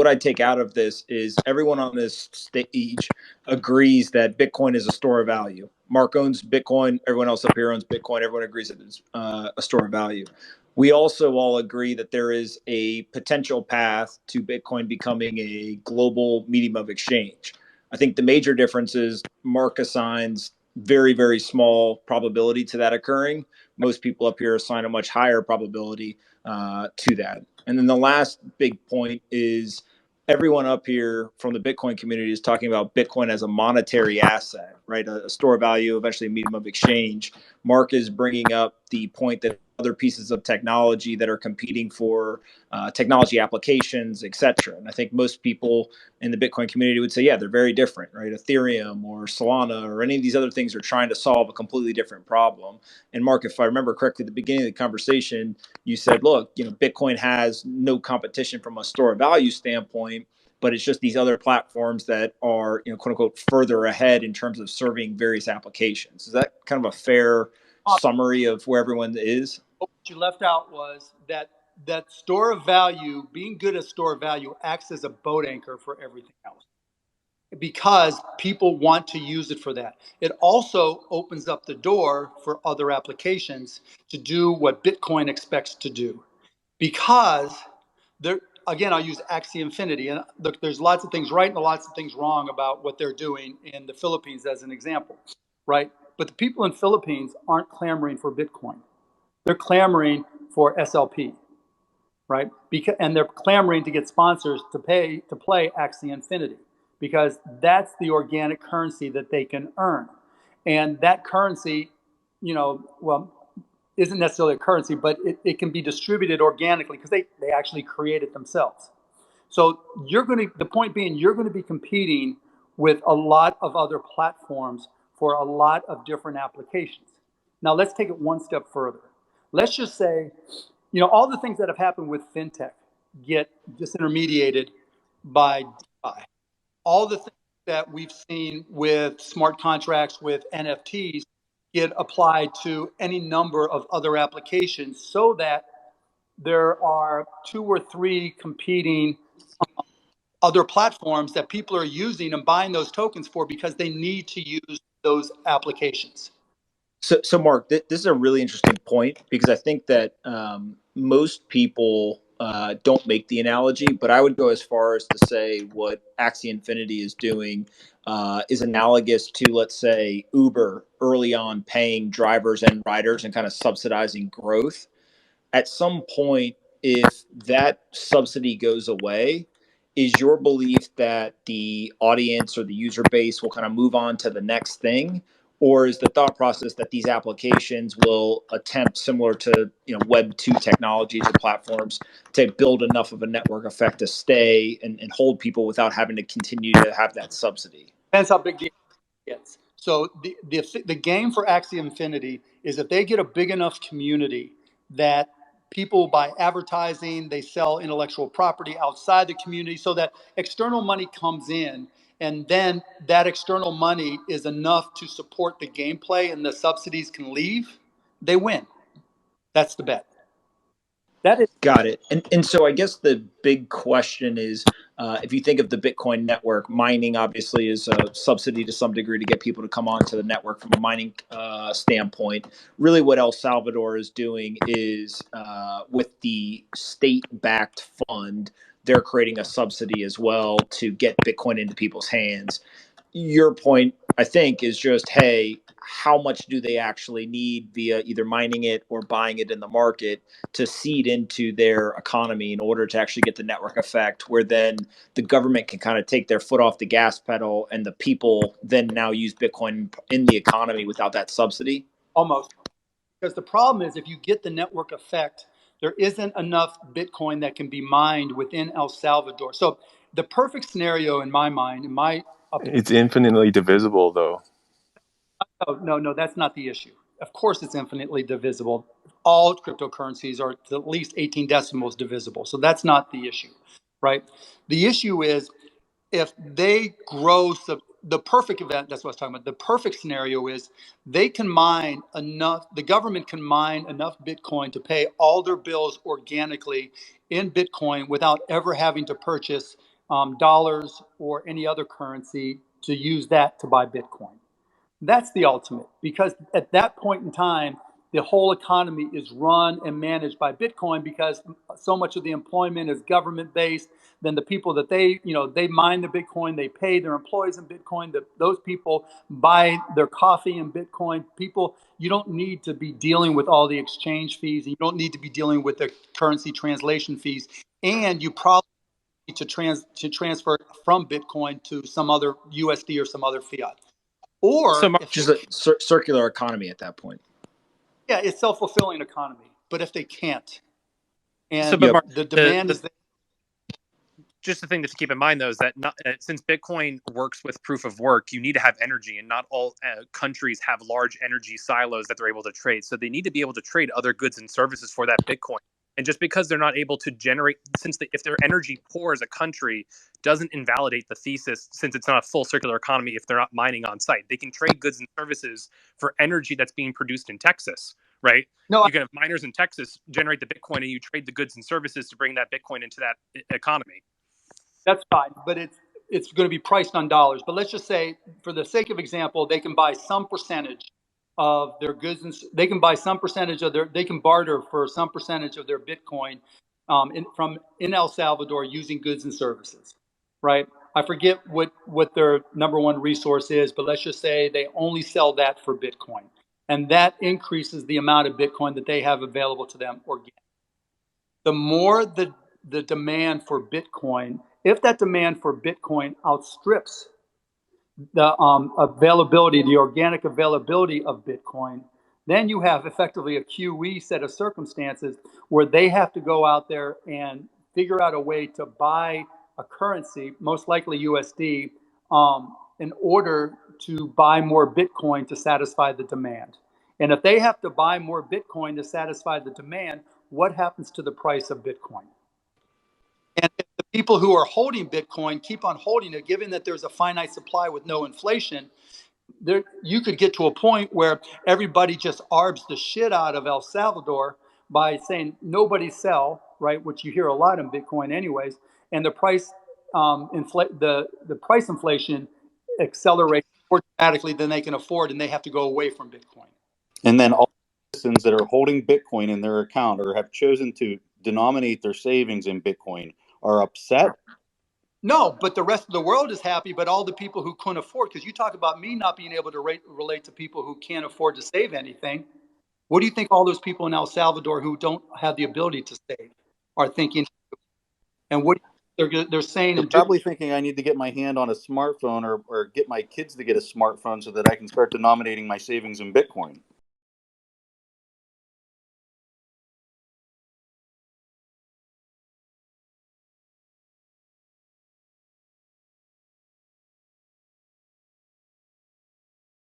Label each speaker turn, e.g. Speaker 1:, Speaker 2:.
Speaker 1: what I take out of this is everyone on this stage agrees that Bitcoin is a store of value. Mark owns Bitcoin. Everyone else up here owns Bitcoin. Everyone agrees that it's a store of value. We also all agree that there is a potential path to Bitcoin becoming a global medium of exchange. I think the major difference is Mark assigns very, very small probability to that occurring. Most people up here assign a much higher probability to that. And then the last big point is everyone up here from the Bitcoin community is talking about Bitcoin as a monetary asset, right? A store of value, eventually a medium of exchange. Mark is bringing up the point that other pieces of technology that are competing for technology applications, et cetera. And I think most people in the Bitcoin community would say, yeah, they're very different, right? Ethereum or Solana or any of these other things are trying to solve a completely different problem. And Mark, if I remember correctly, at the beginning of the conversation, you said, look, Bitcoin has no competition from a store of value standpoint, but it's just these other platforms that are, quote unquote, further ahead in terms of serving various applications. Is that kind of a fair summary of where everyone is?
Speaker 2: What you left out was that store of value, being good at store of value, acts as a boat anchor for everything else because people want to use it for that. It also opens up the door for other applications to do what Bitcoin expects to do. Because there, again, I'll use Axie Infinity. And look, there's lots of things right and lots of things wrong about what they're doing in the Philippines as an example, right? But the people in Philippines aren't clamoring for Bitcoin. They're clamoring for SLP, right? And they're clamoring to get sponsors to play Axie Infinity because that's the organic currency that they can earn. And that currency, isn't necessarily a currency, but it can be distributed organically because they actually create it themselves. So the point being, you're going to be competing with a lot of other platforms for a lot of different applications. Now let's take it one step further. Let's just say, all the things that have happened with fintech get disintermediated by DeFi. All the things that we've seen with smart contracts, with NFTs, get applied to any number of other applications so that there are 2 or 3 competing other platforms that people are using and buying those tokens for because they need to use those applications.
Speaker 1: So Mark, this is a really interesting point because I think that most people don't make the analogy, but I would go as far as to say what Axie Infinity is doing is analogous to, let's say, Uber early on paying drivers and riders and kind of subsidizing growth. At some point, if that subsidy goes away, is your belief that the audience or the user base will kind of move on to the next thing? Or is the thought process that these applications will attempt, similar to Web 2 technologies or platforms, to build enough of a network effect to stay and hold people without having to continue to have that subsidy?
Speaker 2: Depends how big the gets. So the game for Axie Infinity is if they get a big enough community that people, by advertising, they sell intellectual property outside the community so that external money comes in, and then that external money is enough to support the gameplay and the subsidies can leave, they win. That's the bet.
Speaker 1: Got it. And so I guess the big question is, if you think of the Bitcoin network, mining obviously is a subsidy to some degree to get people to come onto the network from a mining standpoint. Really what El Salvador is doing is with the state-backed fund, they're creating a subsidy as well to get Bitcoin into people's hands. Your point, I think, is just, hey, how much do they actually need via either mining it or buying it in the market to seed into their economy in order to actually get the network effect where then the government can kind of take their foot off the gas pedal and the people then now use Bitcoin in the economy without that subsidy?
Speaker 2: Almost. Because the problem is if you get the network effect, there isn't enough Bitcoin that can be mined within El Salvador. So the perfect scenario in my mind,
Speaker 3: it's infinitely divisible, though.
Speaker 2: No, that's not the issue. Of course, it's infinitely divisible. All cryptocurrencies are at least 18 decimals divisible. So that's not the issue, right? The issue is if they grow, the perfect event, that's what I was talking about. The perfect scenario is they can mine enough, the government can mine enough Bitcoin to pay all their bills organically in Bitcoin without ever having to purchase dollars or any other currency to use that to buy Bitcoin. That's the ultimate, because at that point in time, the whole economy is run and managed by Bitcoin, because so much of the employment is government based. Then the people that they mine the Bitcoin, they pay their employees in Bitcoin. Those people buy their coffee in Bitcoin. People, you don't need to be dealing with all the exchange fees, and you don't need to be dealing with the currency translation fees. And you probably need to transfer from Bitcoin to some other USD or some other fiat.
Speaker 1: So
Speaker 2: Or
Speaker 1: Mark,
Speaker 2: if
Speaker 1: just a circular economy at that point.
Speaker 2: yeah, it's self-fulfilling economy. But if they can't, and
Speaker 4: but Mark,
Speaker 2: the demand is there.
Speaker 4: Just the thing to keep in mind, though, is that since Bitcoin works with proof of work, you need to have energy, and not all countries have large energy silos that they're able to trade. So they need to be able to trade other goods and services for that Bitcoin. And just because they're not able to generate, if they're energy poor as a country, doesn't invalidate the thesis, since it's not a full circular economy if they're not mining on site. They can trade goods and services for energy that's being produced in Texas, right?
Speaker 2: No,
Speaker 4: you can have miners in Texas generate the Bitcoin, and you trade the goods and services to bring that Bitcoin into that economy.
Speaker 2: that's fine, but it's going to be priced on dollars. But let's just say, for the sake of example, they can buy some percentage of their goods, and they can buy some percentage of they can barter for some percentage of their Bitcoin in El Salvador using goods and services, right? I forget what their number one resource is, but let's just say they only sell that for Bitcoin, and that increases the amount of Bitcoin that they have available to them organically. The more the demand for Bitcoin, if that demand for Bitcoin outstrips the availability, the organic availability of Bitcoin, then you have effectively a QE set of circumstances where they have to go out there and figure out a way to buy a currency, most likely USD, in order to buy more Bitcoin to satisfy the demand. And if they have to buy more Bitcoin to satisfy the demand, what happens to the price of Bitcoin? And if the people who are holding Bitcoin keep on holding it, given that there's a finite supply with no inflation, you could get to a point where everybody just arbs the shit out of El Salvador by saying nobody sell, right? Which you hear a lot in Bitcoin anyways, and the price the price inflation accelerates more dramatically than they can afford, and they have to go away from Bitcoin.
Speaker 5: And then all citizens that are holding Bitcoin in their account or have chosen to denominate their savings in Bitcoin are upset.
Speaker 2: No, but the rest of the world is happy, but all the people who couldn't afford, because you talk about me not being able to relate to people who can't afford to save anything. What do you think all those people in El Salvador who don't have the ability to save are thinking? And what they're saying?
Speaker 5: They're probably thinking I need to get my hand on a smartphone or get my kids to get a smartphone so that I can start denominating my savings in Bitcoin.